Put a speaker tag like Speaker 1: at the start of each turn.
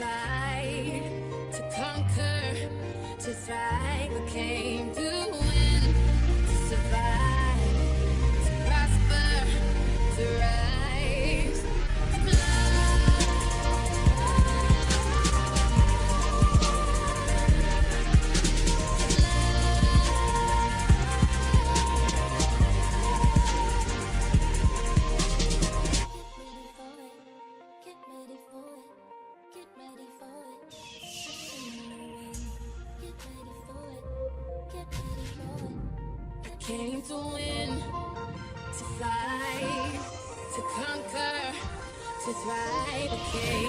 Speaker 1: fight, to conquer, to thrive. I came to win, to survive, to prosper, to rise, to fly. Get ready for it, get ready for it, get ready for it, get ready for it. I came to win, to fight, to conquer, to thrive. I came